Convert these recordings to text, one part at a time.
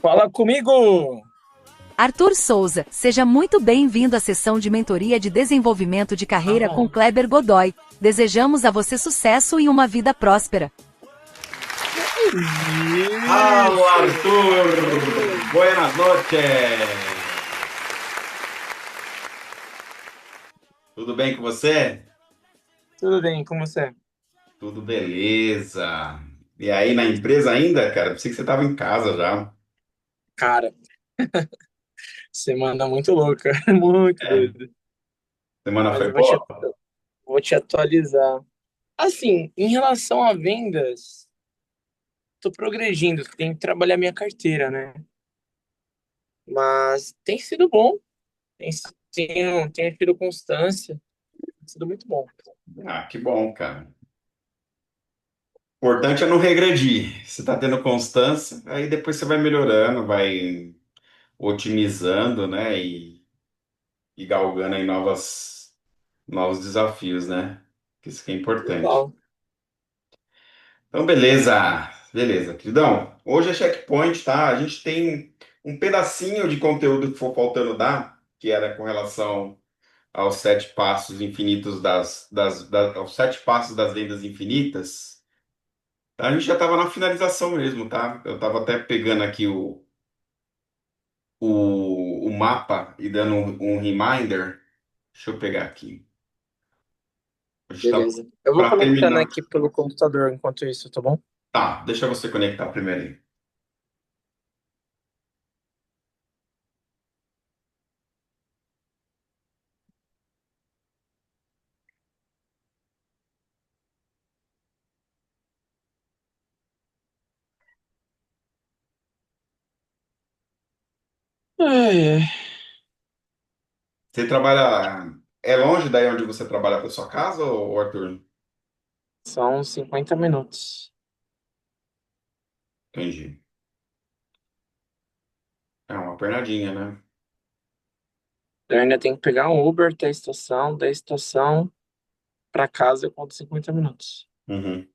Fala comigo! Arthur Souza, seja muito bem-vindo à sessão de mentoria de desenvolvimento de carreira com Kleber Godoy. Desejamos a você sucesso e uma vida próspera. Fala, Isso! Arthur! Buenas noches! Tudo bem com você? Tudo bem com você? Tudo beleza. E aí, na empresa ainda, cara? Pensei que você estava em casa já. Cara, semana muito louca, muito É. doida. Semana Mas foi eu boa? vou te atualizar. Assim, em relação a vendas, tô progredindo, tenho que trabalhar minha carteira, né? Mas tem sido bom, tem tido constância, tem sido muito bom. Ah, que bom, cara. O importante é não regredir. Você está tendo constância, aí depois você vai melhorando, vai otimizando, né? E galgando aí novos desafios, né? Isso que é importante. Legal, Então, beleza, beleza, queridão. Hoje é checkpoint, tá? A gente tem um pedacinho de conteúdo que for faltando dar, que era com relação aos sete passos infinitos aos sete passos das vendas infinitas. A gente já estava na finalização mesmo, tá? Eu estava até pegando aqui o mapa e dando um reminder. Deixa eu pegar aqui. A gente estava beleza. Eu vou para conectando terminar. aqui pelo computador enquanto isso, tá bom? Tá, deixa você conectar primeiro aí. Ai, ai. Você trabalha. É longe daí onde você trabalha para sua casa, ou Arthur? São 50 minutos. Entendi. É uma pernadinha, né? Eu ainda tenho que pegar um Uber até a estação, da estação para casa eu conto 50 minutos. Uhum.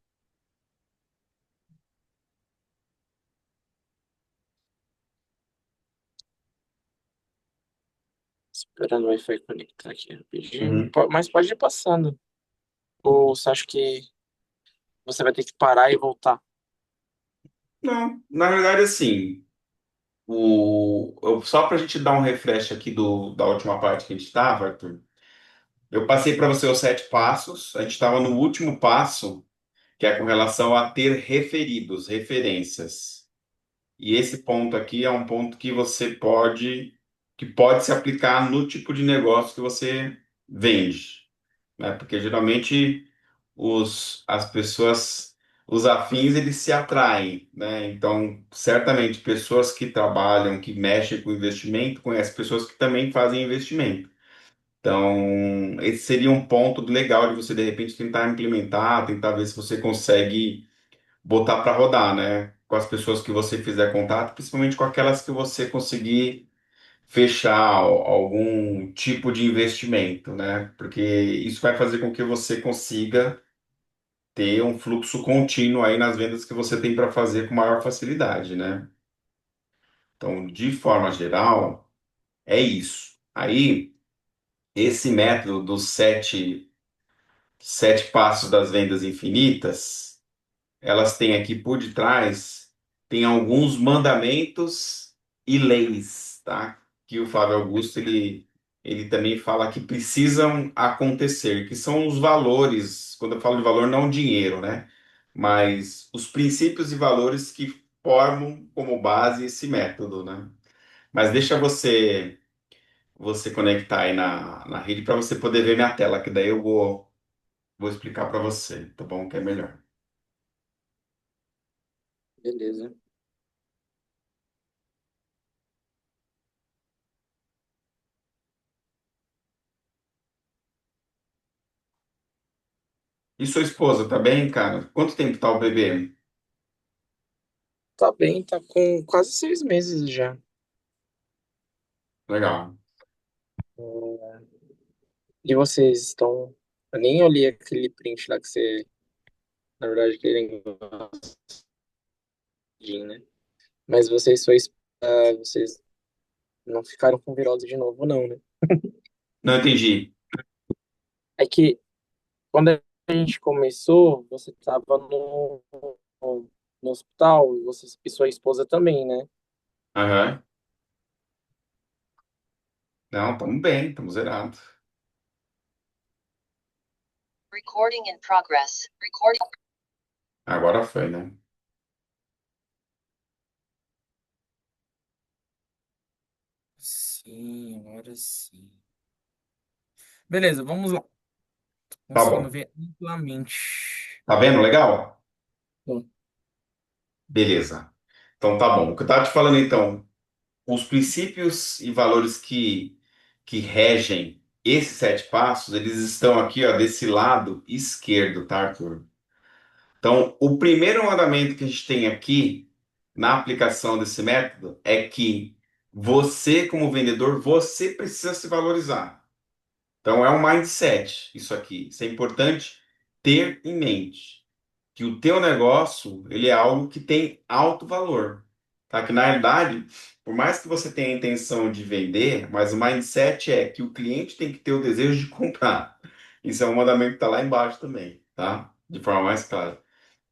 Esperando o Wi-Fi conectar aqui rapidinho. Uhum. Mas pode ir passando. Ou você acha que você vai ter que parar e voltar? Não, na verdade, assim, só para a gente dar um refresh aqui da última parte que a gente estava, Arthur, eu passei para você os sete passos, a gente estava no último passo, que é com relação a ter referidos, referências. E esse ponto aqui é um ponto que pode se aplicar no tipo de negócio que você vende, né? Porque geralmente as pessoas, os afins, eles se atraem, né? Então, certamente, pessoas que trabalham, que mexem com investimento, conhecem pessoas que também fazem investimento. Então, esse seria um ponto legal de você, de repente, tentar implementar, tentar ver se você consegue botar para rodar, né? Com as pessoas que você fizer contato, principalmente com aquelas que você conseguir fechar algum tipo de investimento, né? Porque isso vai fazer com que você consiga ter um fluxo contínuo aí nas vendas que você tem para fazer com maior facilidade, né? Então, de forma geral, é isso. Aí, esse método dos sete passos das vendas infinitas, elas têm aqui por detrás, tem alguns mandamentos e leis, tá? Que o Flávio Augusto, ele também fala que precisam acontecer, que são os valores, quando eu falo de valor, não dinheiro, né? Mas os princípios e valores que formam como base esse método, né? Mas deixa você conectar aí na rede para você poder ver minha tela, que daí vou explicar para você, tá bom? Que é melhor. Beleza. E sua esposa, tá bem, cara? Quanto tempo tá o bebê? Tá bem, tá com quase 6 meses já. Legal. E vocês estão. Eu nem olhei aquele print lá que você. Na verdade, aquele engodinho, né? Mas vocês, sua esposa vocês não ficaram com virose de novo, não, né? Não entendi. É que quando a gente começou, você estava no hospital, e sua esposa também, né? Aham. Não, estamos bem, estamos zerados. Recording in progress. Recording. Agora foi, né? Sim, agora sim. Beleza, vamos lá. Tá Conseguindo bom. ver amplamente. Tá vendo? Legal? Bom, Beleza. Então tá bom. O que eu estava te falando então, os princípios e valores que regem esses sete passos, eles estão aqui, ó, desse lado esquerdo, tá, Arthur? Então, o primeiro mandamento que a gente tem aqui na aplicação desse método é que você, como vendedor, você precisa se valorizar. Então, é um mindset isso aqui. Isso é importante ter em mente que o teu negócio, ele é algo que tem alto valor, tá? Que na realidade, por mais que você tenha a intenção de vender, mas o mindset é que o cliente tem que ter o desejo de comprar. Isso é um mandamento que está lá embaixo também, tá? De forma mais clara.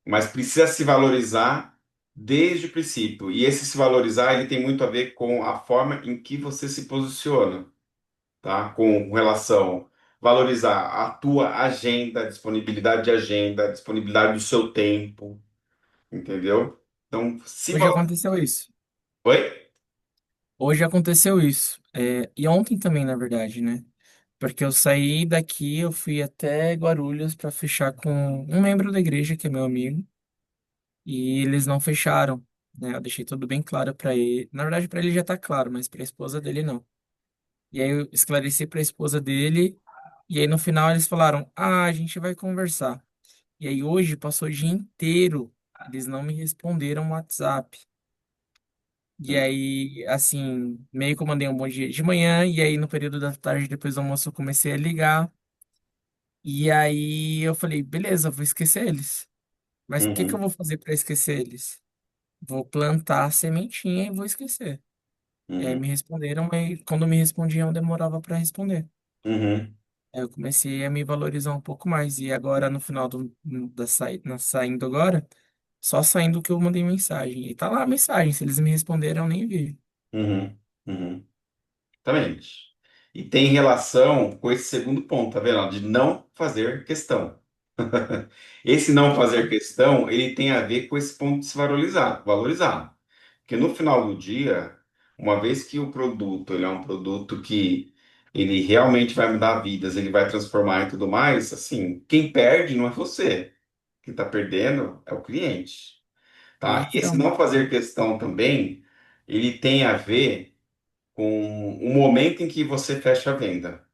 Mas precisa se valorizar desde o princípio. E esse se valorizar, ele tem muito a ver com a forma em que você se posiciona, tá? Com relação valorizar a tua agenda, a disponibilidade de agenda, a disponibilidade do seu tempo, entendeu? Então, se hoje valorizar. aconteceu isso. Oi? Hoje aconteceu isso. E ontem também, na verdade, né? Porque eu saí daqui, eu fui até Guarulhos para fechar com um membro da igreja, que é meu amigo, e eles não fecharam, né? Eu deixei tudo bem claro para ele. Na verdade, para ele já tá claro, mas para a esposa dele não. E aí eu esclareci para a esposa dele, e aí no final eles falaram: "Ah, a gente vai conversar". E aí hoje passou o dia inteiro, eles não me responderam no WhatsApp. E aí, assim, meio que eu mandei um bom dia de manhã, e aí no período da tarde, depois do almoço, eu comecei a ligar. E aí eu falei, beleza, vou esquecer eles. Mas o que que eu Uhum, vou fazer para esquecer eles? Vou plantar a sementinha e vou esquecer. E aí uhum, me responderam, mas quando me respondiam, demorava para responder. uhum, Aí eu comecei a me valorizar um pouco mais. E agora, no final saindo agora, só saindo que eu mandei mensagem. E tá lá a mensagem, se eles me responderam, eu nem vi. uhum, uhum. Exatamente. E tem relação com esse segundo ponto, tá vendo? De não fazer questão. Esse não fazer Total. questão, ele tem a ver com esse ponto de se valorizar, valorizar. Porque no final do dia, uma vez que o produto, ele é um produto que ele realmente vai mudar vidas, ele vai transformar e tudo mais, assim, quem perde não é você. Quem está perdendo é o cliente, tá? E esse não Literalmente. fazer questão também, ele tem a ver com o momento em que você fecha a venda.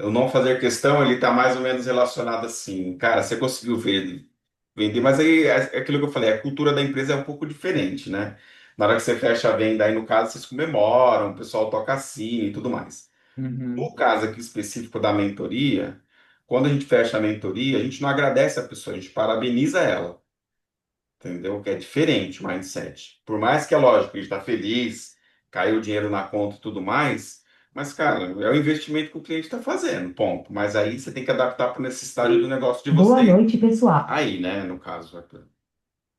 O não fazer questão, ele está mais ou menos relacionado assim, cara, você conseguiu vender, mas aí é aquilo que eu falei, a cultura da empresa é um pouco diferente, né? Na hora que você fecha a venda, aí no caso vocês comemoram, o pessoal toca assim e tudo mais. Uhum. No caso aqui específico da mentoria, quando a gente fecha a mentoria, a gente não agradece a pessoa, a gente parabeniza ela. Entendeu? Que é diferente o mindset. Por mais que é lógico, a gente está feliz, caiu o dinheiro na conta e tudo mais, mas, cara, é o investimento que o cliente está fazendo, ponto. Mas aí você tem que adaptar para a necessidade do negócio de Boa você. noite, pessoal. Aí, né, no caso, Arthur.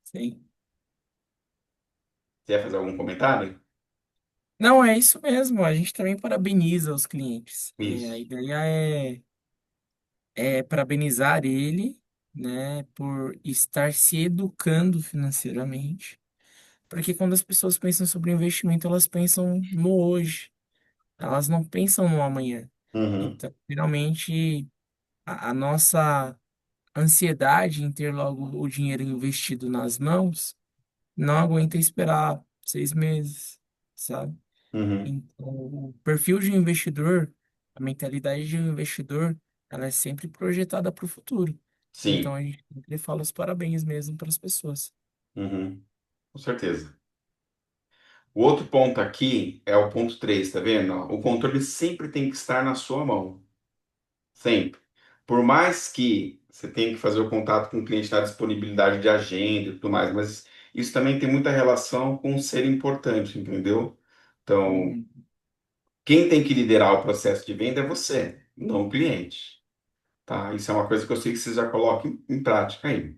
Sim. Você ia fazer algum comentário? Não, é isso mesmo. A gente também parabeniza os clientes. A Isso. ideia é parabenizar ele, né, por estar se educando financeiramente. Porque quando as pessoas pensam sobre investimento, elas pensam no hoje. Elas não pensam no amanhã. Uhum, Então, finalmente, a nossa ansiedade em ter logo o dinheiro investido nas mãos não aguenta esperar 6 meses, sabe? uhum. Então, o perfil de um investidor, a mentalidade de um investidor, ela é sempre projetada para o futuro. Então, Sim. a gente sempre fala os parabéns mesmo para as pessoas. Uhum. Com certeza. O outro ponto aqui é o ponto 3, tá vendo? O controle sempre tem que estar na sua mão. Sempre. Por mais que você tenha que fazer o contato com o cliente na disponibilidade de agenda e tudo mais, mas isso também tem muita relação com ser importante, entendeu? Então, Uhum. quem tem que liderar o processo de venda é você, não o cliente, tá? Isso é uma coisa que eu sei que você já coloca em prática aí.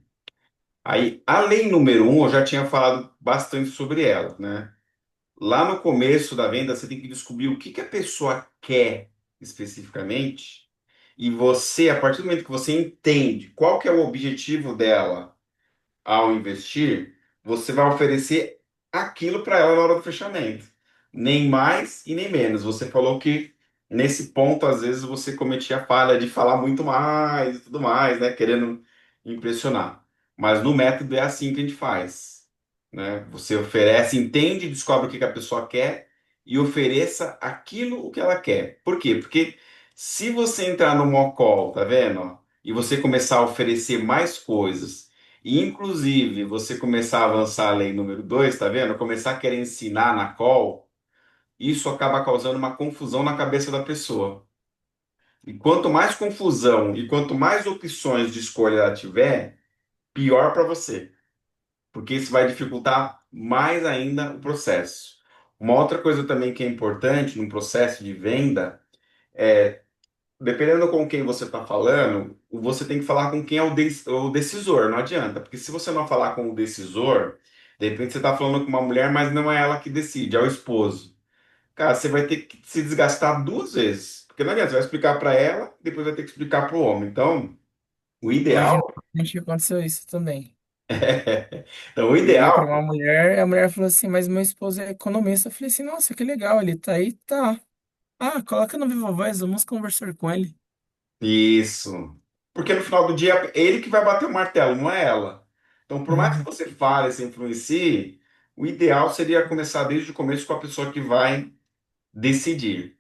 Aí, a lei número um, eu já tinha falado bastante sobre ela, né? Lá no começo da venda, você tem que descobrir o que que a pessoa quer especificamente, e você, a partir do momento que você entende qual que é o objetivo dela ao investir, você vai oferecer aquilo para ela na hora do fechamento. Nem mais e nem menos. Você falou que nesse ponto, às vezes, você cometia a falha de falar muito mais e tudo mais, né? Querendo impressionar. Mas no método é assim que a gente faz, né? Você oferece, entende, descobre o que que a pessoa quer e ofereça aquilo o que ela quer. Por quê? Porque se você entrar no mocol, tá vendo? Ó, e você começar a oferecer mais coisas e, inclusive, você começar a avançar a lei número 2, tá vendo? Começar a querer ensinar na call, isso acaba causando uma confusão na cabeça da pessoa. E quanto mais confusão e quanto mais opções de escolha ela tiver, pior para você, porque isso vai dificultar mais ainda o processo. Uma outra coisa também que é importante no processo de venda é, dependendo com quem você está falando, você tem que falar com quem é o decisor, não adianta. Porque se você não falar com o decisor, de repente você está falando com uma mulher, mas não é ela que decide, é o esposo. Cara, você vai ter que se desgastar duas vezes. Porque não adianta, você vai explicar para ela, depois vai ter que explicar para o homem. Então, o Hoje ideal. a gente aconteceu isso também. Então, o Liguei para ideal. uma mulher, a mulher falou assim, mas meu esposo é economista. Eu falei assim, nossa, que legal, ele tá aí, tá. Ah, coloca no Viva Voz, vamos conversar com ele. Isso. Porque no final do dia é ele que vai bater o martelo, não é ela. Então, por mais que Uhum. você fale, se influencie, o ideal seria começar desde o começo com a pessoa que vai decidir,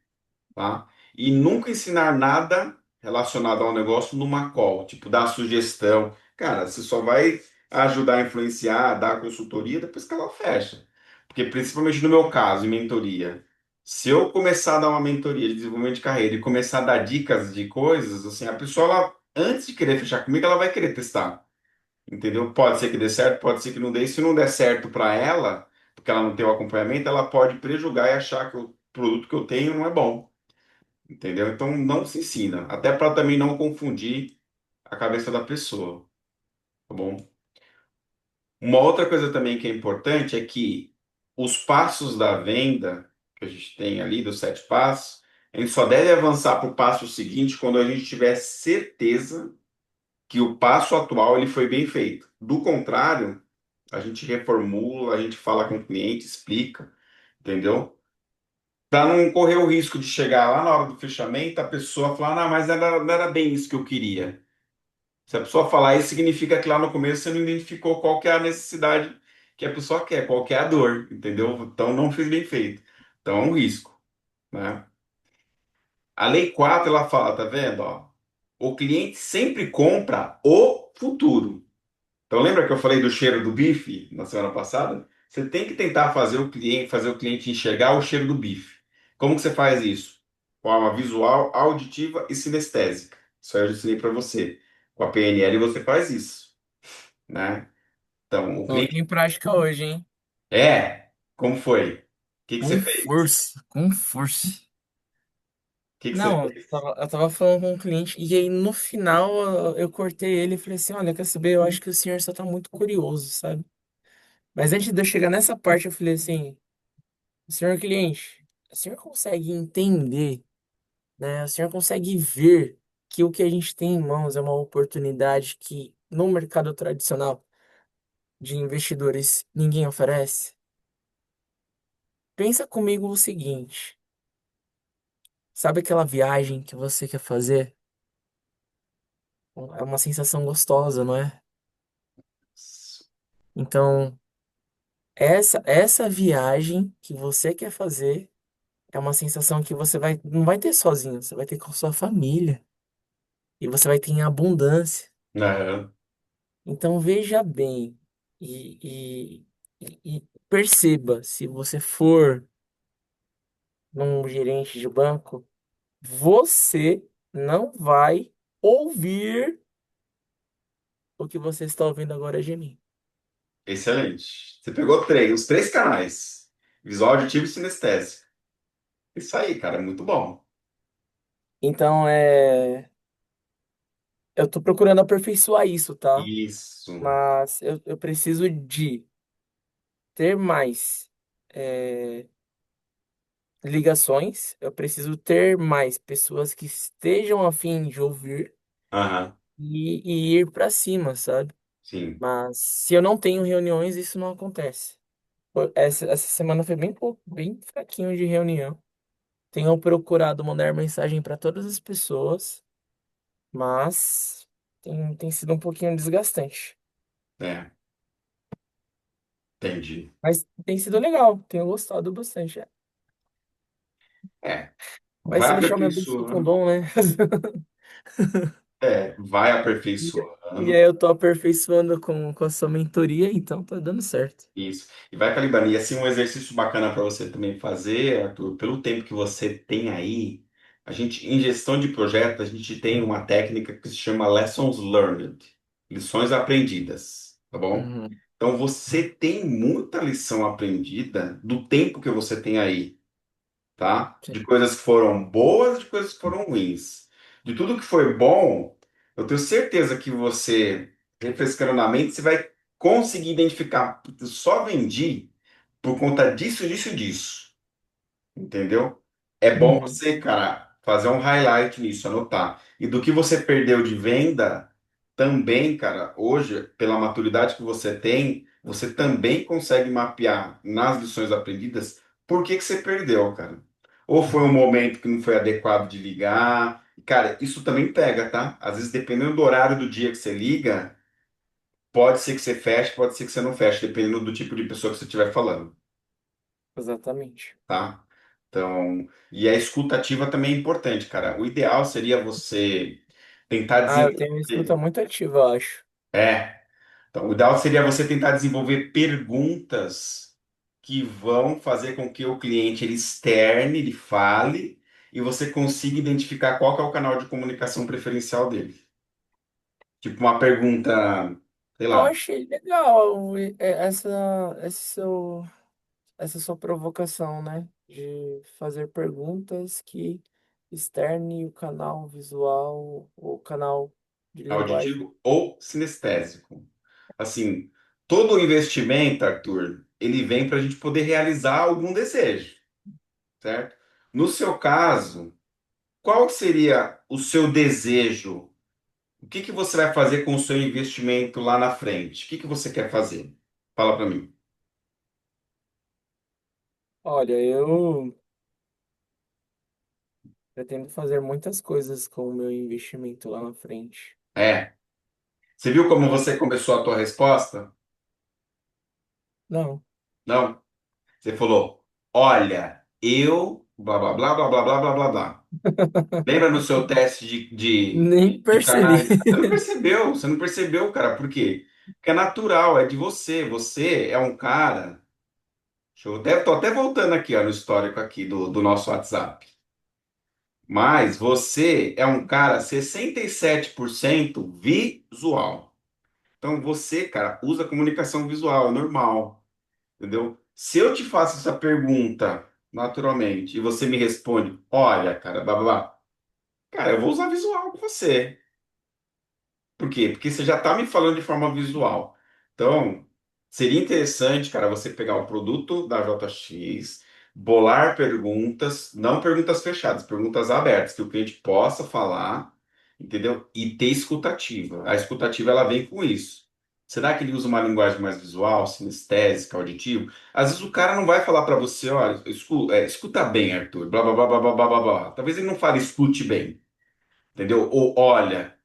tá? E nunca ensinar nada relacionado ao negócio numa call, tipo dar sugestão. Cara, você só vai ajudar a influenciar, dar consultoria depois que ela fecha. Porque principalmente no meu caso, em mentoria, se eu começar a dar uma mentoria de desenvolvimento de carreira e começar a dar dicas de coisas, assim, a pessoa, ela, antes de querer fechar comigo, ela vai querer testar. Entendeu? Pode ser que dê certo, pode ser que não dê. E se não der certo para ela, porque ela não tem o acompanhamento, ela pode prejugar e achar que o produto que eu tenho não é bom. Entendeu? Então não se ensina, até para também não confundir a cabeça da pessoa, tá bom? Uma outra coisa também que é importante é que os passos da venda que a gente tem ali, dos 7 passos, a gente só deve avançar para o passo seguinte quando a gente tiver certeza que o passo atual ele foi bem feito. Do contrário, a gente reformula, a gente fala com o cliente, explica, entendeu? Para não correr o risco de chegar lá na hora do fechamento, a pessoa falar, não, mas não era bem isso que eu queria. Se a pessoa falar isso, significa que lá no começo você não identificou qual que é a necessidade que a pessoa quer, qual que é a dor, entendeu? Então não fez bem feito. Então é um risco, né? A lei 4 ela fala, tá vendo? Ó, o cliente sempre compra o futuro. Então lembra que eu falei do cheiro do bife na semana passada? Você tem que tentar fazer o cliente enxergar o cheiro do bife. Como que você faz isso? Forma visual, auditiva e sinestésica. Isso aí eu já ensinei para você. Com a PNL você faz isso, né? Então o Coloquei cliente em prática hoje, hein? como foi? O que que você Com fez? força, com força. O que que você Não, fez? eu tava falando com um cliente e aí no final eu cortei ele e falei assim, olha, quer saber, eu acho que o senhor só tá muito curioso, sabe? Mas antes de eu chegar nessa parte, eu falei assim, senhor cliente, o senhor consegue entender, né? O senhor consegue ver que o que a gente tem em mãos é uma oportunidade que no mercado tradicional de investidores ninguém oferece? Pensa comigo o seguinte, sabe aquela viagem que você quer fazer? É uma sensação gostosa, não é? Então, essa viagem que você quer fazer é uma sensação que você não vai ter sozinho, você vai ter com a sua família e você vai ter em abundância. Aham. Então, veja bem e perceba, se você for num gerente de banco, você não vai ouvir o que você está ouvindo agora de mim. excelente. Você pegou três, os três canais. Visual, auditivo e sinestésico. Isso aí, cara, é muito bom. Então, eu tô procurando aperfeiçoar isso, tá? Isso. Mas eu preciso de ter mais é, ligações, eu preciso ter mais pessoas que estejam a fim de ouvir Aham, e ir pra cima, sabe? sim. Mas se eu não tenho reuniões, isso não acontece. Essa semana foi bem fraquinho de reunião. Tenho procurado mandar mensagem para todas as pessoas, mas tem sido um pouquinho desgastante. É, entendi. Mas tem sido legal, tenho gostado bastante. É, Vai vai se deixar eu me abençoar com aperfeiçoando. dom, né? É, vai E, e aperfeiçoando. aí eu tô aperfeiçoando com a sua mentoria, então tá dando certo. Isso. E vai calibrando. E assim, um exercício bacana para você também fazer, Arthur, pelo tempo que você tem aí, a gente, em gestão de projeto, a gente tem uma técnica que se chama Lessons Learned, lições aprendidas, tá bom? Uhum. Então você tem muita lição aprendida do tempo que você tem aí, tá? Sim. De coisas que foram boas, de coisas que foram ruins. De tudo que foi bom, eu tenho certeza que você, refrescando na mente, você vai conseguir identificar. "Putz, eu só vendi por conta disso, disso, e disso. Entendeu? É bom Uhum. você, cara, fazer um highlight nisso, anotar. E do que você perdeu de venda, também, cara, hoje, pela maturidade que você tem, você também consegue mapear nas lições aprendidas por que que você perdeu, cara. Ou foi um momento que não foi adequado de ligar. Cara, isso também pega, tá? Às vezes, dependendo do horário do dia que você liga, pode ser que você feche, pode ser que você não feche, dependendo do tipo de pessoa que você estiver falando, Exatamente. tá? Então, e a escuta ativa também é importante, cara. O ideal seria você tentar Ah, eu tenho uma escuta desenvolver. muito ativa, eu acho. É. Então, o ideal seria você tentar desenvolver perguntas que vão fazer com que o cliente ele externe, ele fale, e você consiga identificar qual que é o canal de comunicação preferencial dele. Tipo uma pergunta, sei Eu lá, achei legal essa sua provocação, né? De fazer perguntas que externe o canal visual, o canal de linguagem. auditivo ou sinestésico. Assim, todo investimento, Arthur, ele vem para a gente poder realizar algum desejo, certo? No seu caso, qual seria o seu desejo? O que que você vai fazer com o seu investimento lá na frente? O que que você quer fazer? Fala para mim. Olha, eu pretendo fazer muitas coisas com o meu investimento lá na frente. É. Você viu como você começou a tua resposta? Não, Não. Você falou, olha, eu blá blá blá blá blá blá blá blá blá. Lembra no seu teste nem de percebi. canais? Você não percebeu, cara. Por quê? Porque é natural, é de você. Você é um cara. Tô até voltando aqui, ó, no histórico aqui do nosso WhatsApp. Mas você é um cara 67% visual. Então você, cara, usa comunicação visual, é normal, entendeu? Se eu te faço essa pergunta naturalmente e você me responde, olha, cara, blá blá blá, cara, eu vou usar visual com você. Por quê? Porque você já está me falando de forma visual. Então, seria interessante, cara, você pegar o produto da JX, bolar perguntas, não perguntas fechadas, perguntas abertas, que o cliente possa falar, entendeu? E ter escutativa. A escutativa, ela vem com isso. Será que ele usa uma linguagem mais visual, sinestésica, auditiva? Às vezes o cara não vai falar para você, olha, escuta bem, Arthur, blá, blá, blá, blá, blá, blá, blá, blá. Talvez ele não fale escute bem, entendeu? Ou olha.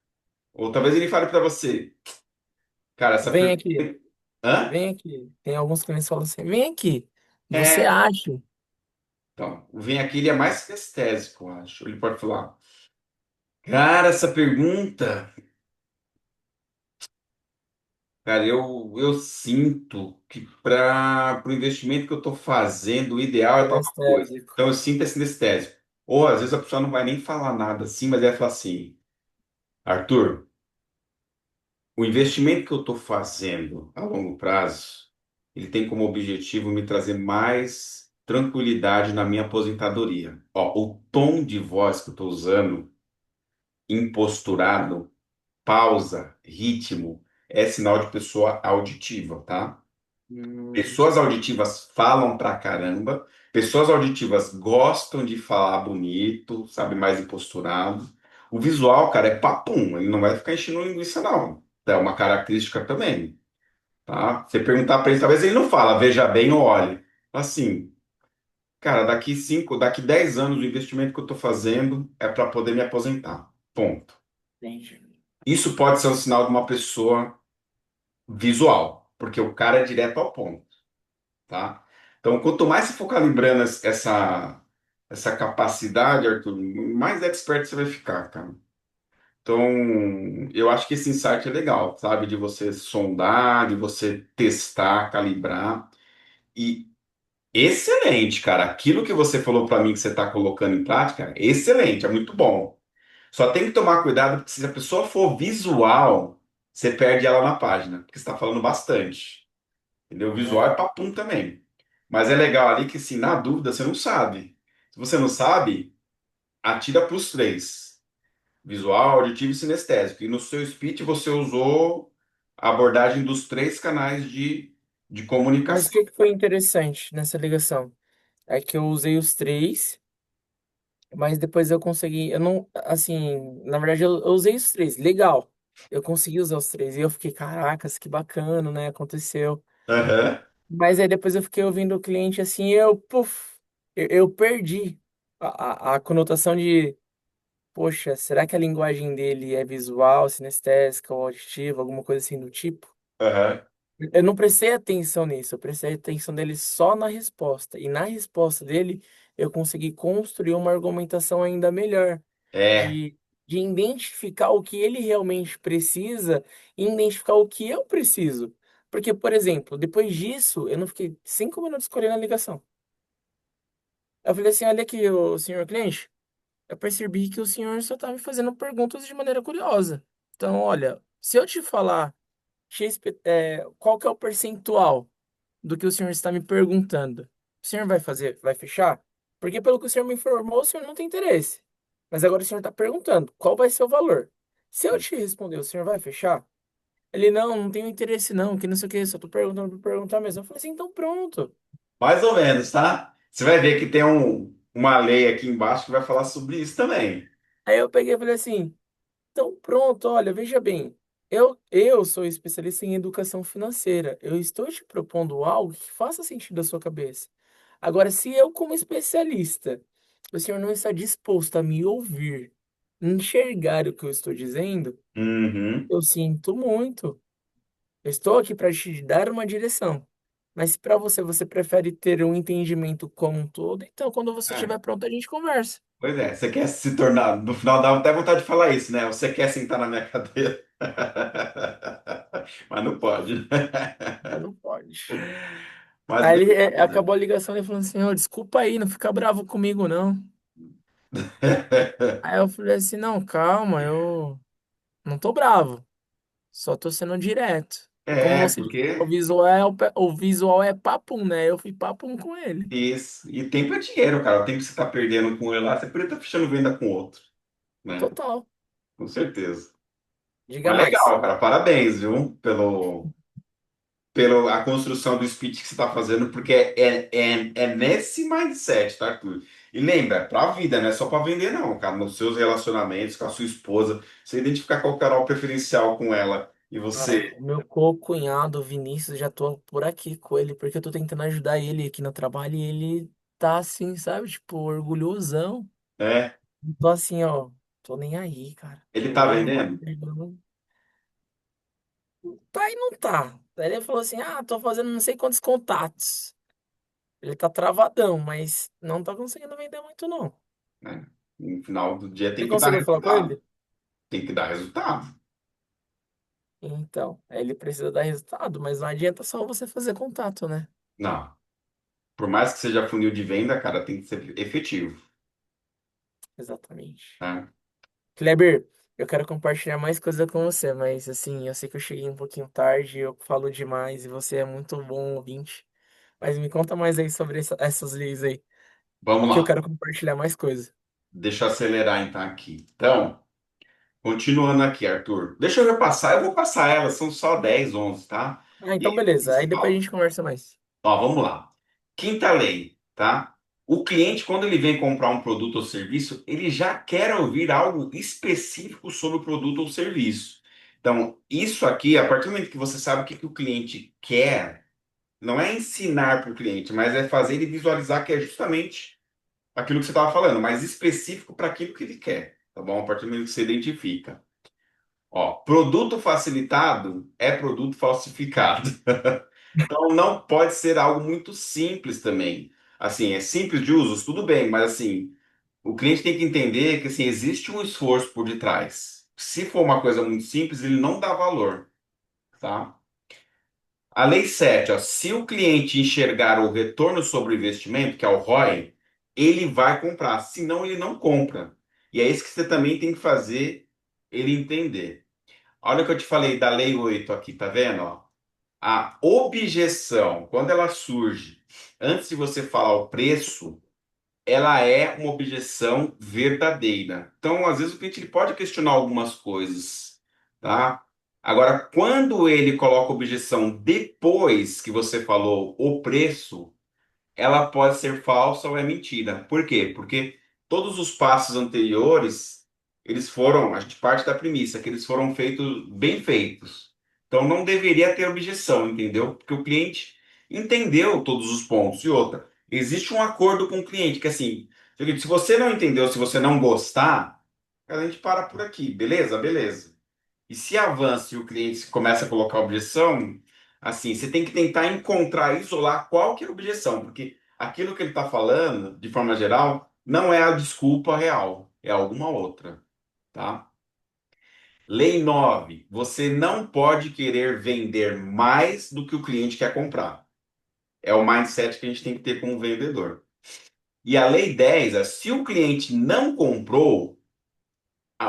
Ou talvez ele fale para você, cara, essa Vem pergunta. aqui, Hã? vem aqui. Tem alguns clientes que falam assim: vem aqui. Você É. acha? Então, o vem aqui ele é mais sinestésico, eu acho. Ele pode falar, cara, essa pergunta, cara, eu sinto que para o investimento que eu estou fazendo, o ideal é tal coisa. Sinestésico. Então, eu sinto esse sinestésico. Ou às vezes a pessoa não vai nem falar nada assim, mas vai falar assim, Arthur, O investimento que eu estou fazendo a longo prazo, ele tem como objetivo me trazer mais tranquilidade na minha aposentadoria. Ó, o tom de voz que eu estou usando, imposturado, pausa, ritmo, é sinal de pessoa auditiva, tá? Hum, Pessoas auditivas falam pra caramba, pessoas auditivas gostam de falar bonito, sabe, mais imposturado. O visual, cara, é papum, ele não vai ficar enchendo linguiça, não. É uma característica também, tá? Você perguntar pra ele, talvez ele não fala, veja bem ou olhe. Assim, cara, daqui 10 anos, o investimento que eu tô fazendo é para poder me aposentar. Ponto. entendi. Isso pode ser um sinal de uma pessoa visual, porque o cara é direto ao ponto, tá? Então, quanto mais você for calibrando essa capacidade, Arthur, mais expert você vai ficar, cara. Então, eu acho que esse insight é legal, sabe? De você sondar, de você testar, calibrar. E excelente, cara. Aquilo que você falou para mim que você está colocando em prática, excelente, é muito bom. Só tem que tomar cuidado, porque se a pessoa for visual, você perde ela na página, porque você está falando bastante. Entendeu? Visual É. é papum também. Mas é legal ali que, assim, na dúvida, você não sabe. Se você não sabe, atira para os três: visual, auditivo e sinestésico. E no seu speech você usou a abordagem dos três canais de Mas o comunicação. que que foi interessante nessa ligação? É que eu usei os três, mas depois eu consegui. Eu não. Assim, na verdade, eu usei os três. Legal. Eu consegui usar os três. E eu fiquei, caracas, que bacana, né? Aconteceu. Aham. Mas aí depois eu fiquei ouvindo o cliente assim, e eu, puf, eu perdi a conotação de, poxa, será que a linguagem dele é visual, sinestésica ou auditiva, alguma coisa assim do tipo? Aham. Eu não prestei atenção nisso, eu prestei atenção dele só na resposta. E na resposta dele, eu consegui construir uma argumentação ainda melhor, É, de, de identificar o que ele realmente precisa e identificar o que eu preciso. Porque, por exemplo, depois disso, eu não fiquei 5 minutos escolhendo a ligação. Eu falei assim: olha aqui, o senhor cliente, eu percebi que o senhor só está me fazendo perguntas de maneira curiosa. Então, olha, se eu te falar qual que é o percentual do que o senhor está me perguntando, o senhor vai fazer, vai fechar? Porque pelo que o senhor me informou, o senhor não tem interesse. Mas agora o senhor está perguntando, qual vai ser o valor? Se eu te responder, o senhor vai fechar? Ele, não, não tenho interesse não, que não sei o que, só tô perguntando por perguntar mesmo. Eu falei assim, então pronto. mais ou menos, tá? Você vai ver que tem uma lei aqui embaixo que vai falar sobre isso também. Aí eu peguei e falei assim, então pronto, olha, veja bem, eu sou especialista em educação financeira. Eu estou te propondo algo que faça sentido à sua cabeça. Agora, se eu, como especialista, o senhor não está disposto a me ouvir, enxergar o que eu estou dizendo, Uhum. eu sinto muito. Eu estou aqui para te dar uma direção. Mas se para você, você prefere ter um entendimento como um todo, então quando você É. estiver pronto, a gente conversa. Pois é, você quer se tornar, no final dá até vontade de falar isso, né? Você quer sentar na minha cadeira, mas não pode. Mas não pode. Mas Aí ele beleza. acabou a ligação e falou assim: "Ô, desculpa aí, não fica bravo comigo, não." Aí eu falei assim: não, calma, eu não tô bravo, só tô sendo direto. E como É, você disse, o porque visual é, o visual é papum, né? Eu fui papum com ele. isso. E tempo é dinheiro, cara. O tempo que você está perdendo com ele lá, você poderia estar fechando venda com outro, né? Total. Com certeza. Diga Mas mais. legal, cara. Parabéns, viu? Pela a construção do speech que você está fazendo, porque é nesse mindset, tá, Arthur? E lembra, é pra vida, não é só para vender, não, cara. Nos seus relacionamentos com a sua esposa, você identificar qual canal preferencial com ela e Cara, você, o meu co-cunhado, o Vinícius, já tô por aqui com ele, porque eu tô tentando ajudar ele aqui no trabalho e ele tá assim, sabe? Tipo, orgulhosão. né? Tô assim, ó, tô nem aí, cara. Ele tá Tô vendendo? entregando. Tá e não tá. Daí ele falou assim: ah, tô fazendo não sei quantos contatos. Ele tá travadão, mas não tá conseguindo vender muito, não. Né? No final do dia Você tem que dar conseguiu falar com resultado. ele? Tem que dar resultado. Então, ele precisa dar resultado, mas não adianta só você fazer contato, né? Não. Por mais que seja funil de venda, cara, tem que ser efetivo, Exatamente. tá? Kleber, eu quero compartilhar mais coisa com você, mas assim, eu sei que eu cheguei um pouquinho tarde, eu falo demais e você é muito bom ouvinte. Mas me conta mais aí sobre essas leis aí, Vamos que eu lá. quero compartilhar mais coisa. Deixa eu acelerar então aqui. Então, continuando aqui, Arthur. Deixa eu repassar, eu vou passar elas, são só 10, 11, tá? Ah, E então aí, o beleza. Aí depois a principal. gente conversa mais. Ó, vamos lá. Quinta lei, tá? O cliente, quando ele vem comprar um produto ou serviço, ele já quer ouvir algo específico sobre o produto ou serviço. Então, isso aqui, a partir do momento que você sabe o que que o cliente quer, não é ensinar para o cliente, mas é fazer ele visualizar que é justamente aquilo que você estava falando, mais específico para aquilo que ele quer, tá bom? A partir do momento que você identifica. Ó, produto facilitado é produto falsificado. Então não pode ser algo muito simples também. Assim, é simples de uso, tudo bem, mas assim, o cliente tem que entender que assim, existe um esforço por detrás. Se for uma coisa muito simples, ele não dá valor, tá? A lei 7, ó, se o cliente enxergar o retorno sobre o investimento, que é o ROI, ele vai comprar, senão ele não compra. E é isso que você também tem que fazer ele entender. Olha o que eu te falei da lei 8 aqui, tá vendo? Ó? A objeção, quando ela surge antes de você falar o preço, ela é uma objeção verdadeira. Então, às vezes, o cliente ele pode questionar algumas coisas, tá? Agora, quando ele coloca objeção depois que você falou o preço, ela pode ser falsa ou é mentira. Por quê? Porque todos os passos anteriores, eles foram, a gente parte da premissa que eles foram feitos bem feitos. Então não deveria ter objeção, entendeu? Porque o cliente entendeu todos os pontos. E outra, existe um acordo com o cliente que assim, seguinte, se você não entendeu, se você não gostar, a gente para por aqui, beleza? Beleza. E se avança e o cliente começa a colocar objeção, assim, você tem que tentar encontrar, isolar qual que é a objeção, porque aquilo que ele está falando, de forma geral, não é a desculpa real, é alguma outra, tá? Lei 9: você não pode querer vender mais do que o cliente quer comprar. É o mindset que a gente tem que ter como vendedor. E a lei 10 é, se o cliente não comprou,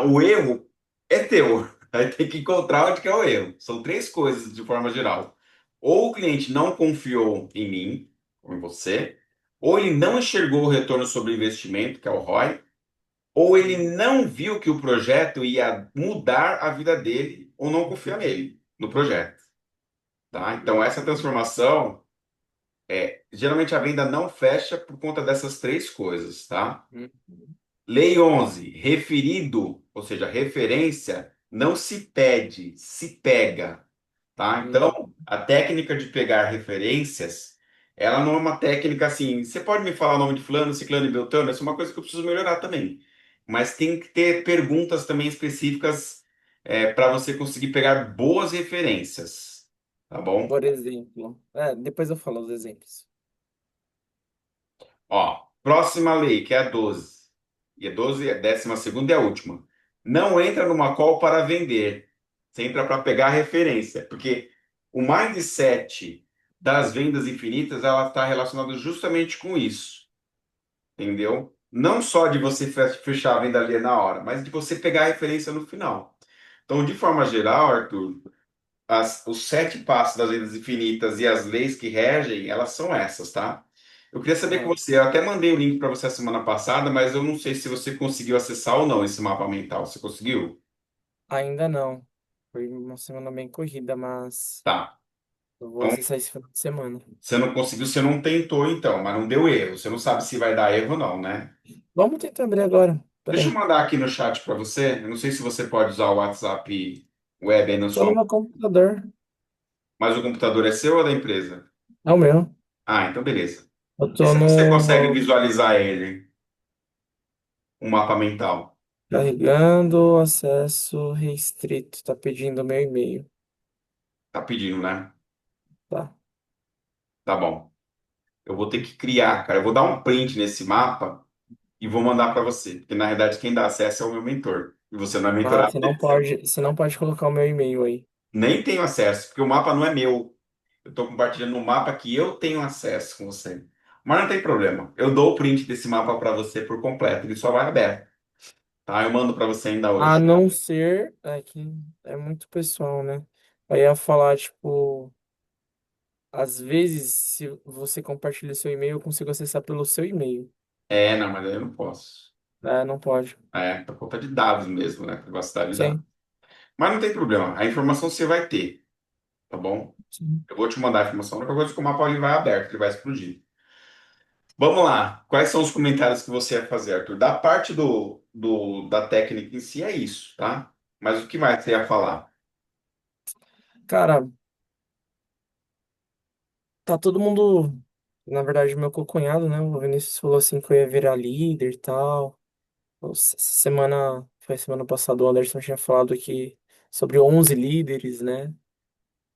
o erro é teu. Aí tem que encontrar onde que é o erro. São três coisas de forma geral. Ou o cliente não confiou em mim, ou em você, ou ele não enxergou o retorno sobre o investimento, que é o ROI, ou ele não viu que o projeto ia mudar a vida dele, ou não confia nele, no projeto. Tá? Então, essa transformação, geralmente a venda não fecha por conta dessas três coisas, tá? Uhum. Lei 11, referido, ou seja, referência, não se pede, se pega, tá? Uhum. Então, a técnica de pegar referências, ela não é uma técnica assim, você pode me falar o nome de fulano, ciclano e beltrano, essa é uma coisa que eu preciso melhorar também. Mas tem que ter perguntas também específicas para você conseguir pegar boas referências, tá bom? Por exemplo. É, depois eu falo os exemplos. Ó, próxima lei, que é a 12. E a 12 é a 12ª e a última. Não entra numa call para vender. Você entra para pegar referência. Porque o mindset das vendas infinitas, ela está relacionada justamente com isso. Entendeu? Não só de você fechar a venda ali na hora, mas de você pegar a referência no final. Então, de forma geral, Arthur, os 7 passos das vendas infinitas e as leis que regem, elas são essas, tá? Eu queria saber com Ah, você, eu até mandei o link para você a semana passada, mas eu não sei se você conseguiu acessar ou não esse mapa mental. Você conseguiu? ainda não. Foi uma semana bem corrida, mas Tá. eu vou Então, acessar esse final de semana. você não conseguiu, você não tentou então, mas não deu erro. Você não sabe se vai dar erro ou não, né? Vamos tentar abrir agora. Deixa eu Peraí. mandar aqui no chat para você. Eu não sei se você pode usar o WhatsApp web aí na Tô no sua, meu computador. mas o computador é seu ou é da empresa? É o meu. Ah, então beleza. Eu Vê tô se você consegue no. visualizar ele, um mapa mental. Carregando, acesso restrito. Tá pedindo meu e-mail. Tá pedindo, né? Tá. Tá bom. Eu vou ter que criar, cara. Eu vou dar um print nesse mapa e vou mandar para você. Porque na verdade quem dá acesso é o meu mentor. E você não é Ah, mentorado dele. você não pode colocar o meu e-mail aí. Nem tenho acesso, porque o mapa não é meu. Eu estou compartilhando um mapa que eu tenho acesso com você. Mas não tem problema. Eu dou o print desse mapa para você por completo. Ele só vai aberto. tá? Eu mando para você ainda A hoje. não ser, é que é muito pessoal, né? Eu ia falar, tipo, às vezes, se você compartilha seu e-mail, eu consigo acessar pelo seu e-mail. É, não, mas aí eu não posso. É, não pode. É, por conta de dados mesmo, né? Privacidade de dados. Sim, Mas não tem problema, a informação você vai ter, tá bom? sim. Eu vou te mandar a informação, qualquer coisa que o mapa ele vai aberto, ele vai explodir. Vamos lá, quais são os comentários que você ia fazer, Arthur? Da parte da técnica em si é isso, tá? Mas o que mais você ia falar? Cara, tá todo mundo. Na verdade, meu co-cunhado, né? O Vinícius falou assim que eu ia virar líder e tal. Essa semana, foi semana passada, o Anderson tinha falado aqui sobre 11 líderes, né?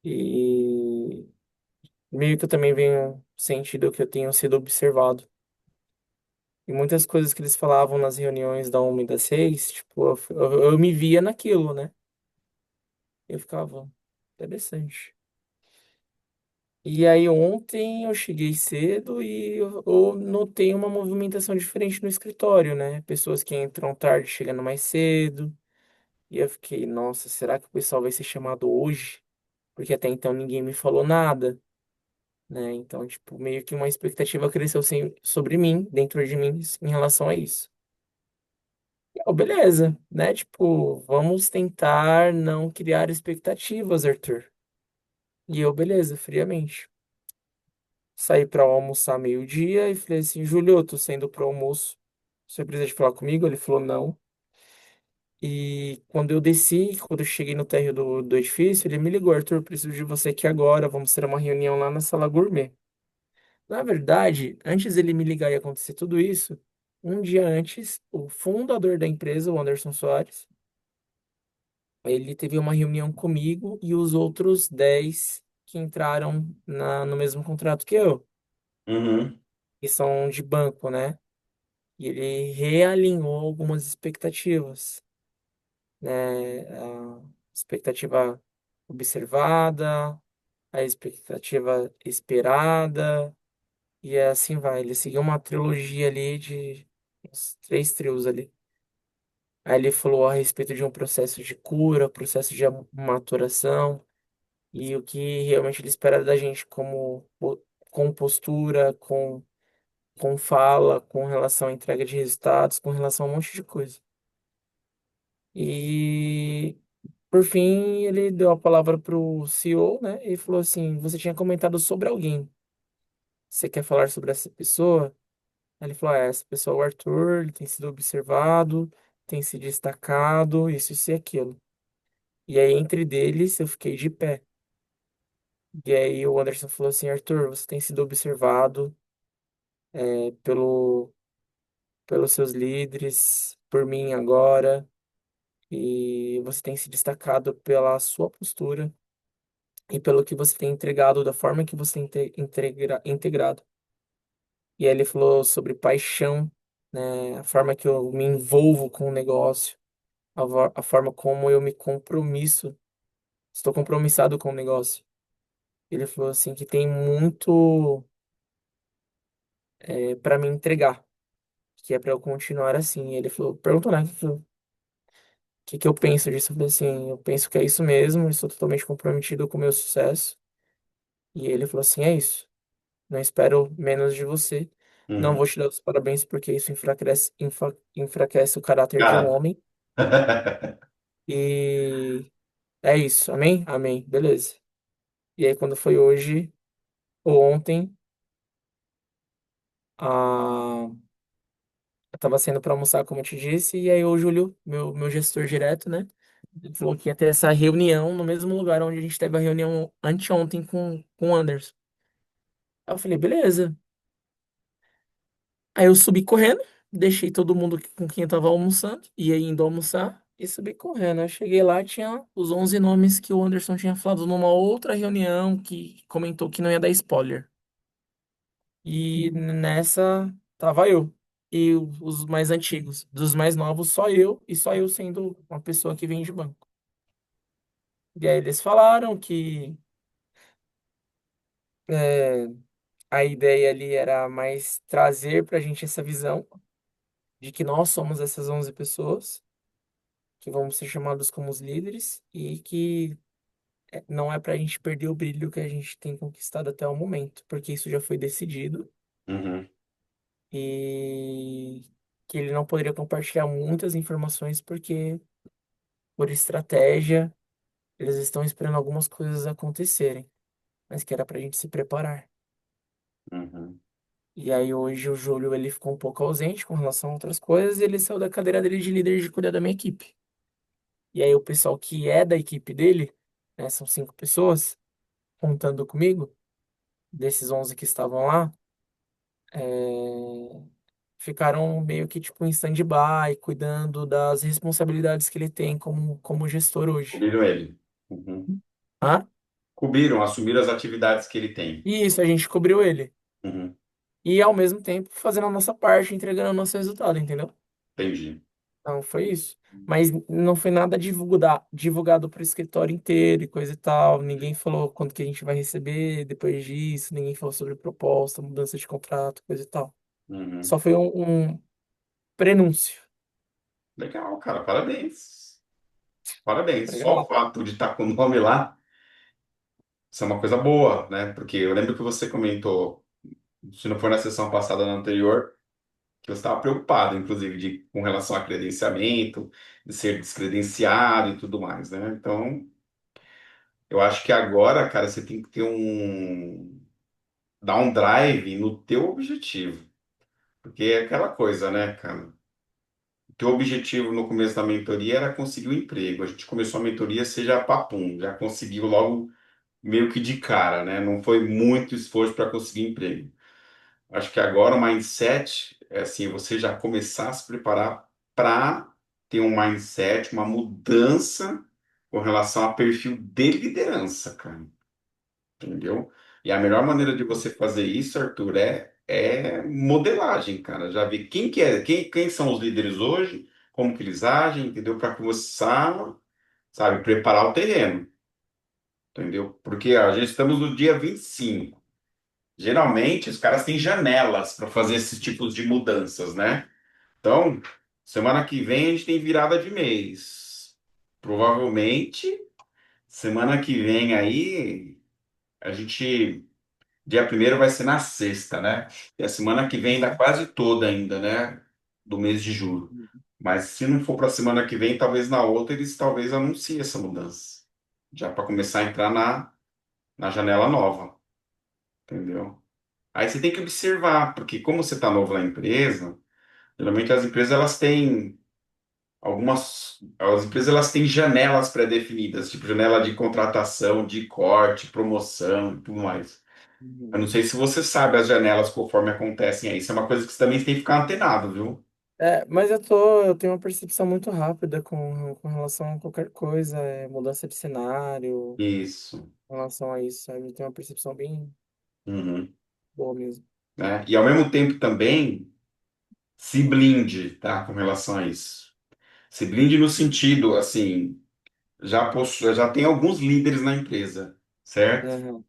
E meio que eu também venho sentindo que eu tenho sido observado. E muitas coisas que eles falavam nas reuniões da 1 e da 6, tipo, eu me via naquilo, né? Eu ficava, interessante. E aí ontem eu cheguei cedo e eu notei uma movimentação diferente no escritório, né? Pessoas que entram tarde chegando mais cedo. E eu fiquei, nossa, será que o pessoal vai ser chamado hoje? Porque até então ninguém me falou nada, né? Então, tipo, meio que uma expectativa cresceu sobre mim, dentro de mim, em relação a isso. Oh, beleza, né? Tipo, vamos tentar não criar expectativas, Arthur. E eu, beleza, friamente. Saí pra almoçar meio-dia e falei assim, Júlio, eu tô saindo pro almoço. Você precisa de falar comigo? Ele falou não. E quando eu desci, quando eu cheguei no térreo do edifício, ele me ligou, Arthur, preciso de você aqui agora, vamos ter uma reunião lá na sala gourmet. Na verdade, antes dele me ligar e acontecer tudo isso, um dia antes, o fundador da empresa, o Anderson Soares, ele teve uma reunião comigo e os outros 10 que entraram no mesmo contrato que eu, Uhum, que são de banco, né? E ele realinhou algumas expectativas, né? A expectativa observada, a expectativa esperada, e assim vai. Ele seguiu uma trilogia ali de uns 3 trios ali. Aí ele falou a respeito de um processo de cura, processo de maturação, e o que realmente ele espera da gente com postura, com fala, com relação à entrega de resultados, com relação a um monte de coisa. E por fim, ele deu a palavra pro CEO, né? E falou assim: Você tinha comentado sobre alguém. Você quer falar sobre essa pessoa? Aí ele falou: essa pessoa é o Arthur, ele tem sido observado, tem se destacado, isso e aquilo. E aí, entre deles, eu fiquei de pé. E aí, o Anderson falou assim: Arthur, você tem sido observado pelo, pelos seus líderes, por mim agora, e você tem se destacado pela sua postura e pelo que você tem entregado, da forma que você tem integrado. E aí ele falou sobre paixão, né? A forma que eu me envolvo com o negócio, a forma como eu me compromisso, estou compromissado com o negócio. Ele falou assim que tem muito para me entregar, que é para eu continuar assim. Ele falou, perguntou, né? O que que eu penso disso? Eu falei assim, eu penso que é isso mesmo, estou totalmente comprometido com o meu sucesso. E ele falou assim, é isso. Não espero menos de você. Não uhum. vou te dar os parabéns porque isso enfraquece o caráter de um Cara, homem. E é isso. Amém? Amém. Beleza. E aí, quando foi hoje ou ontem, eu tava saindo para almoçar, como eu te disse, e aí o Júlio, meu gestor direto, né? Ele falou que ia ter essa reunião no mesmo lugar onde a gente teve a reunião anteontem com o Anderson. Aí eu falei, beleza. Aí eu subi correndo, deixei todo mundo com quem eu tava almoçando, ia indo almoçar e subi correndo. Eu cheguei lá, tinha os 11 nomes que o Anderson tinha falado numa outra reunião que comentou que não ia dar spoiler. E nessa tava eu. E os mais antigos. Dos mais novos, só eu, e só eu sendo uma pessoa que vem de banco. E aí eles falaram que é, a ideia ali era mais trazer pra gente essa visão. de que nós somos essas 11 pessoas, que vamos ser chamados como os líderes e que não é para a gente perder o brilho que a gente tem conquistado até o momento, porque isso já foi decidido Uhum, e que ele não poderia compartilhar muitas informações porque, por estratégia, eles estão esperando algumas coisas acontecerem, mas que era para a gente se preparar. uhum. E aí hoje o Júlio ele ficou um pouco ausente com relação a outras coisas e ele saiu da cadeira dele de líder de cuidar da minha equipe. E aí o pessoal que é da equipe dele, né, são 5 pessoas, contando comigo, desses 11 que estavam lá, é, ficaram meio que tipo em stand-by, cuidando das responsabilidades que ele tem como gestor hoje. Cobriram ele. Uhum. Ah, Cobriram, assumiram as atividades que ele tem. e isso, a gente cobriu ele. Uhum. E ao mesmo tempo fazendo a nossa parte, entregando o nosso resultado, entendeu? Entendi. Então foi isso. Mas não foi nada divulgado para o escritório inteiro e coisa e tal. Ninguém falou quanto que a gente vai receber depois disso, ninguém falou sobre proposta, mudança de contrato, coisa e tal. Uhum. Só foi um prenúncio. Legal, cara, parabéns. Parabéns. Só o Obrigado. fato de estar com o nome lá, isso é uma coisa boa, né? Porque eu lembro que você comentou, se não for na sessão passada, na anterior, que você estava preocupado, inclusive, com relação a credenciamento, de ser descredenciado e tudo mais, né? Então, eu acho que agora, cara, você tem que ter dar um drive no teu objetivo. Porque é aquela coisa, né, cara? O teu objetivo no começo da mentoria era conseguir um emprego. A gente começou a mentoria, você já papum, já conseguiu logo meio que de cara, né? Não foi muito esforço para conseguir emprego. Acho que agora o mindset é assim, você já começar a se preparar para ter um mindset, uma mudança com relação a perfil de liderança, cara. Entendeu? E a melhor maneira de você fazer isso, Arthur, é modelagem, cara. Já ver quem que é, quem são os líderes hoje, como que eles agem, entendeu? Para começar, sabe, preparar o terreno, entendeu? Porque a gente estamos no dia 25. Geralmente, os caras têm janelas para fazer esses tipos de mudanças, né? Então, semana que vem a gente tem virada de mês. Provavelmente, semana que vem aí, a gente. Dia primeiro vai ser na sexta, né? E a semana que vem ainda quase toda ainda, né? Do mês de julho. Mas se não for para a semana que vem, talvez na outra eles talvez anunciem essa mudança. Já para começar a entrar na janela nova, entendeu? Aí você tem que observar, porque como você está novo na empresa, geralmente as empresas elas têm as empresas elas têm janelas pré-definidas, tipo janela de contratação, de corte, promoção e tudo mais. Eu Uhum. não sei se você sabe as janelas conforme acontecem aí. Isso é uma coisa que você também tem que ficar antenado, viu? Mas eu tenho uma percepção muito rápida com relação a qualquer coisa, mudança de cenário, Isso. com relação a isso, sabe? Eu tenho uma percepção bem Uhum. boa mesmo. Né? E ao mesmo tempo também se blinde, tá? Com relação a isso. Se blinde no sentido, assim, já tem alguns líderes na empresa, certo? Aham,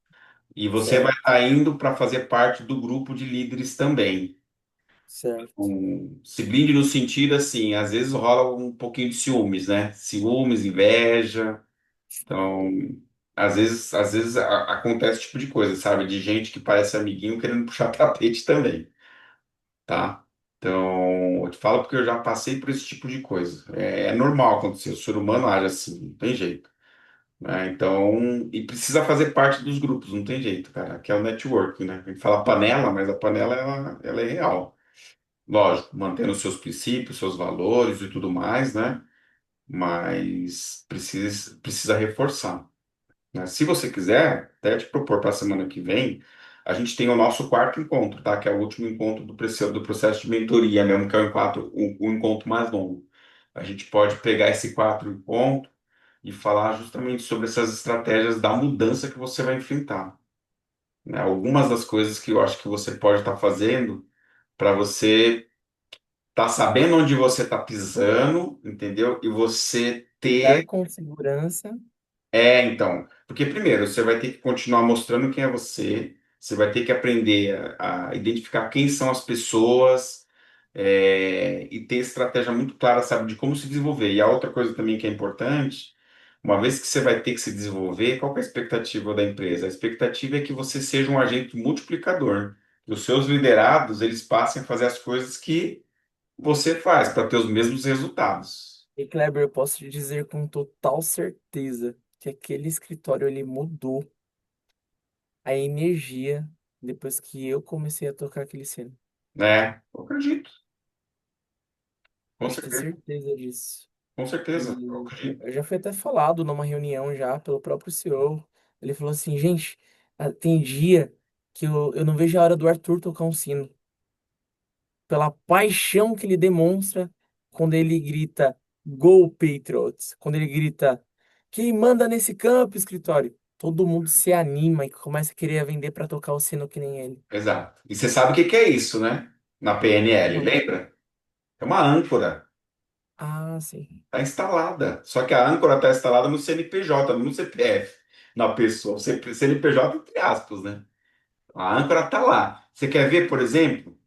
E você vai certo, estar indo para fazer parte do grupo de líderes também. certo. Se blinde no sentido, assim, às vezes rola um pouquinho de ciúmes, né? Ciúmes, inveja. Então, às vezes acontece esse tipo de coisa, sabe? De gente que parece amiguinho querendo puxar tapete também, tá? Então, eu te falo porque eu já passei por esse tipo de coisa. É normal acontecer, o ser humano age assim, não tem jeito, né? Então, e precisa fazer parte dos grupos, não tem jeito, cara, que é o network, né? A gente fala panela, mas a panela, ela é real. Lógico, mantendo os seus princípios, seus valores e tudo mais, né? Mas precisa reforçar, né? Se você quiser, até te propor para a semana que vem, a gente tem o nosso quarto encontro, tá? Que é o último encontro do processo de mentoria mesmo, que é o encontro mais longo. A gente pode pegar esse quarto encontro e falar justamente sobre essas estratégias da mudança que você vai enfrentar, né? Algumas das coisas que eu acho que você pode estar fazendo para você estar sabendo onde você está pisando, entendeu? E você Andar ter com segurança. então, porque primeiro você vai ter que continuar mostrando quem é você, você vai ter que aprender a identificar quem são as pessoas, e ter estratégia muito clara, sabe, de como se desenvolver. E a outra coisa também que é importante, uma vez que você vai ter que se desenvolver, qual que é a expectativa da empresa? A expectativa é que você seja um agente multiplicador, que os seus liderados eles passem a fazer as coisas que você faz para ter os mesmos resultados. E Kleber, eu posso te dizer com total certeza que aquele escritório ele mudou a energia depois que eu comecei a tocar aquele sino. Né? Eu acredito, com Pode ter certeza, certeza disso. com certeza, eu E acredito. eu já fui até falado numa reunião já pelo próprio CEO. Ele falou assim, gente, tem dia que eu não vejo a hora do Arthur tocar um sino. Pela paixão que ele demonstra quando ele grita Go Patriots, quando ele grita quem manda nesse campo, escritório. Todo mundo se anima e começa a querer vender para tocar o sino que nem ele. Exato. E você sabe o que que é isso, né? Na PNL, Não. lembra? É uma âncora. Ah, sim. Está instalada. Só que a âncora está instalada no CNPJ, não no CPF, na pessoa. O CNPJ, entre aspas, né? A âncora está lá. Você quer ver, por exemplo?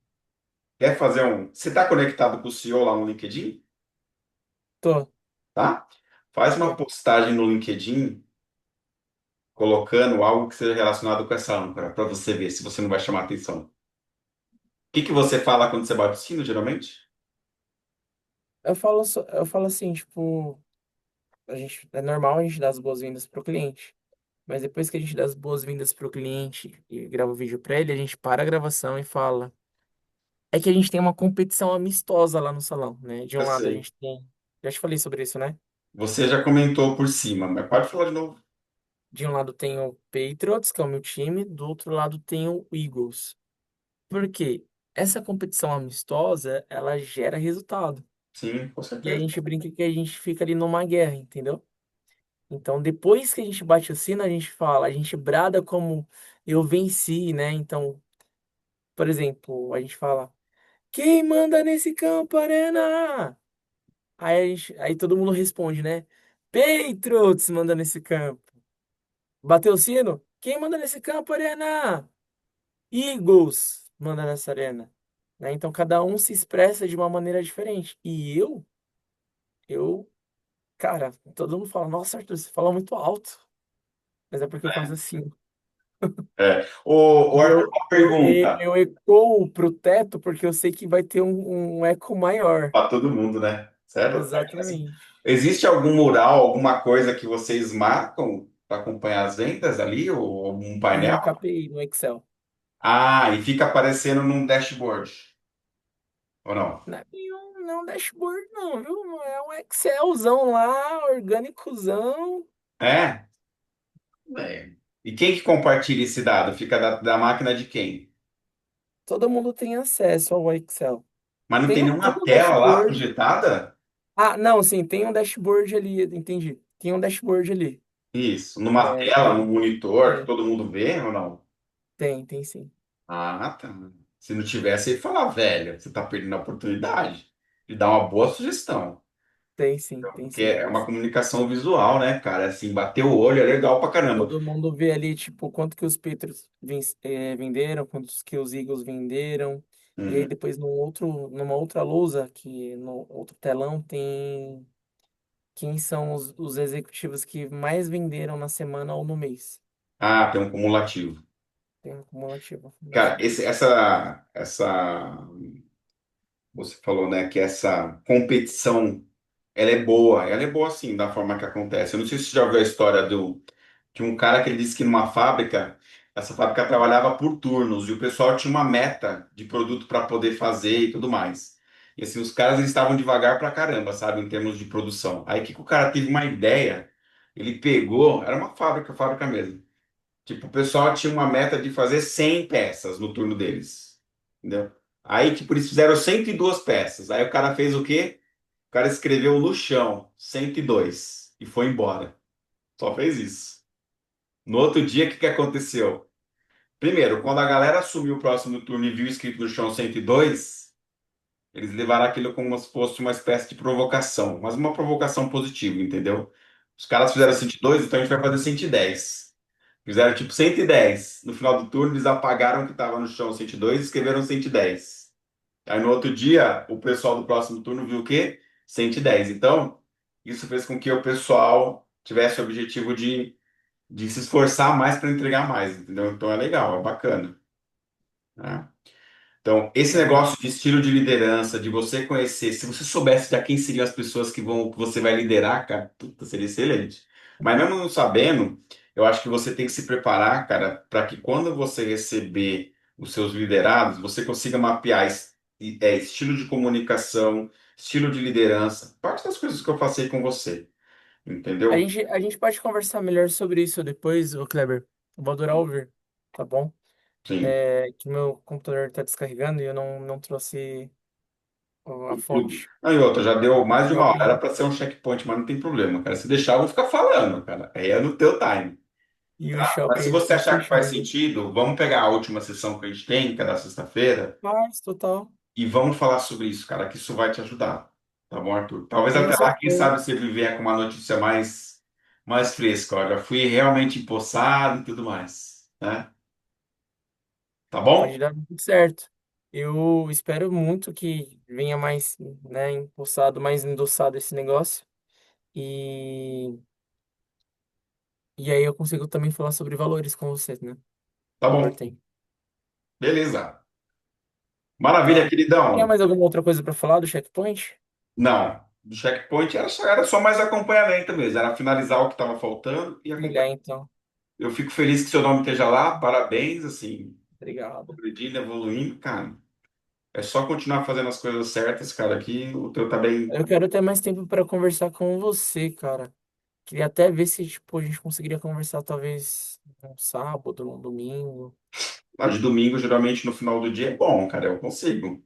Quer fazer um. Você está conectado com o CEO lá no LinkedIn? Tô, Tá? Faz uma tô. postagem no LinkedIn colocando algo que seja relacionado com essa âncora, para você ver se você não vai chamar atenção. O que que você fala quando você bate o sino, geralmente? Eu falo assim, tipo, é normal a gente dar as boas-vindas pro cliente. Mas depois que a gente dá as boas-vindas pro cliente e grava o vídeo pra ele, a gente para a gravação e fala. É que a gente tem uma competição amistosa lá no salão, né? De Eu um lado a sei. gente tem. Já te falei sobre isso, né? Você já comentou por cima, mas pode falar de novo. De um lado tem o Patriots, que é o meu time, do outro lado tem o Eagles. Por quê? Essa competição amistosa, ela gera resultado. Sim, com E a certeza. gente brinca que a gente fica ali numa guerra, entendeu? Então, depois que a gente bate o sino, a gente fala, a gente brada como eu venci, né? Então, por exemplo, a gente fala, quem manda nesse campo, Arena? Aí todo mundo responde, né? Patriots manda nesse campo. Bateu o sino? Quem manda nesse campo, Arena? Eagles manda nessa arena. Né? Então cada um se expressa de uma maneira diferente. E eu, cara, todo mundo fala, nossa, Arthur, você fala muito alto. Mas é porque eu faço assim. É. E Arthur, uma pergunta eu ecoo pro teto porque eu sei que vai ter um eco maior. para todo mundo, né? Certo? Exatamente. Existe algum mural, alguma coisa que vocês marcam para acompanhar as vendas ali, ou algum Tem painel? um KPI no Excel. Ah, e fica aparecendo num dashboard, ou não? Não é nenhum, não é um dashboard, não, viu? É um Excelzão lá, orgânicozão. É? É. E quem que compartilha esse dado? Fica da máquina de quem? Todo mundo tem acesso ao Excel. Mas não tem Tem nenhuma um tela lá dashboard. projetada? Ah, não, sim, tem um dashboard ali, entendi. Tem um dashboard ali. Isso, numa É, tela, num monitor, que é, todo mundo vê ou não? tem sim. Ah, tá. Se não tivesse, ele falar, velho, você tá perdendo a oportunidade de dar uma boa sugestão. Tem Porque sim, é tem uma sim. comunicação visual, né, cara? Assim, bater o olho é legal pra caramba. Todo mundo vê ali, tipo, quanto que os Patriots venderam, quantos que os Eagles venderam. E aí Uhum. depois numa outra lousa, que no outro telão tem quem são os executivos que mais venderam na semana ou no mês. Ah, tem um cumulativo. Tem um cumulativo, Cara, basicamente. você falou, né, que essa competição, ela é boa assim, da forma que acontece. Eu não sei se você já ouviu a história de um cara que ele disse que numa fábrica, essa fábrica trabalhava por turnos e o pessoal tinha uma meta de produto para poder fazer e tudo mais. E assim, os caras eles estavam devagar pra caramba, sabe, em termos de produção. Aí que o cara teve uma ideia, ele pegou, era uma fábrica, fábrica mesmo. Tipo, o pessoal tinha uma meta de fazer 100 peças no turno deles. Entendeu? Aí, tipo, eles fizeram 102 peças. Aí o cara fez o quê? O cara escreveu no chão 102 e foi embora. Só fez isso. No outro dia, o que que aconteceu? Primeiro, quando a galera assumiu o próximo turno e viu escrito no chão 102, eles levaram aquilo como se fosse uma espécie de provocação, mas uma provocação positiva, entendeu? Os caras fizeram Sim. 102, então a gente vai fazer 110. Fizeram tipo 110. No final do turno, eles apagaram o que estava no chão 102 e escreveram 110. Aí no outro dia, o pessoal do próximo turno viu o quê? 110. Então, isso fez com que o pessoal tivesse o objetivo de se esforçar mais para entregar mais, entendeu? Então é legal, é bacana, né? Então, esse Legal. negócio de estilo de liderança, de você conhecer, se você soubesse já quem seriam as pessoas que você vai liderar, cara, puta, seria excelente. Mas mesmo não sabendo, eu acho que você tem que se preparar, cara, para que quando você receber os seus liderados, você consiga mapear estilo de comunicação, estilo de liderança, parte das coisas que eu passei com você, entendeu? A gente pode conversar melhor sobre isso depois, ô Kleber. Eu vou adorar ouvir, tá bom? Sim. É que meu computador tá descarregando e eu não trouxe a Tudo. fonte. Aí outra, já deu mais de Meu uma hora, era API. para ser um checkpoint, mas não tem problema, cara. Se deixar, eu vou ficar falando, cara. Aí é no teu time. E o Tá? Mas shopping se ainda você tá achar que faz fechado. sentido, vamos pegar a última sessão que a gente tem, que é da sexta-feira, Mas, total. e vamos falar sobre isso, cara, que isso vai te ajudar. Tá bom, Arthur? Talvez Com até lá, quem certeza. sabe você vier com uma notícia mais fresca. Olha, fui realmente empossado e tudo mais, né? Tá bom? Pode dar tudo certo. Eu espero muito que venha mais, né, impulsado, mais endossado esse negócio. E, e aí eu consigo também falar sobre valores com você, né? Tá bom. Importante. Beleza. Maravilha, Tá. Tinha queridão. mais alguma outra coisa para falar do checkpoint? Não, do checkpoint era só mais acompanhamento mesmo, era finalizar o que estava faltando e Olhar acompanhar. então. Eu fico feliz que seu nome esteja lá, parabéns, assim, Obrigado. progredindo, evoluindo, cara. É só continuar fazendo as coisas certas, cara, que o teu tá bem. Eu quero ter mais tempo para conversar com você, cara. Queria até ver se, tipo, a gente conseguiria conversar talvez num sábado, num domingo. Ah, de domingo, geralmente no final do dia é bom, cara, eu consigo,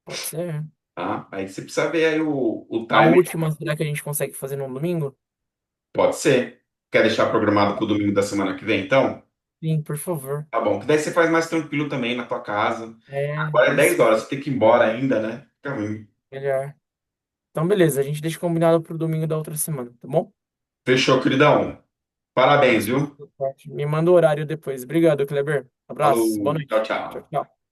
Pode ser. tá? Aí você precisa ver aí o A time, última, será que a gente consegue fazer num domingo? pode ser. Quer deixar programado para o domingo da semana que vem, então? Sim, por favor. Tá bom, que daí você faz mais tranquilo também na tua casa. É, Agora é 10 isso. horas, você tem que ir embora ainda, né? Fica ruim. Melhor. Então, beleza. A gente deixa combinado pro domingo da outra semana, tá bom? Fechou, queridão. Parabéns, viu? Me manda o horário depois. Obrigado, Kleber. Abraço. Boa Falou, tchau, noite. Tchau, tchau. tchau.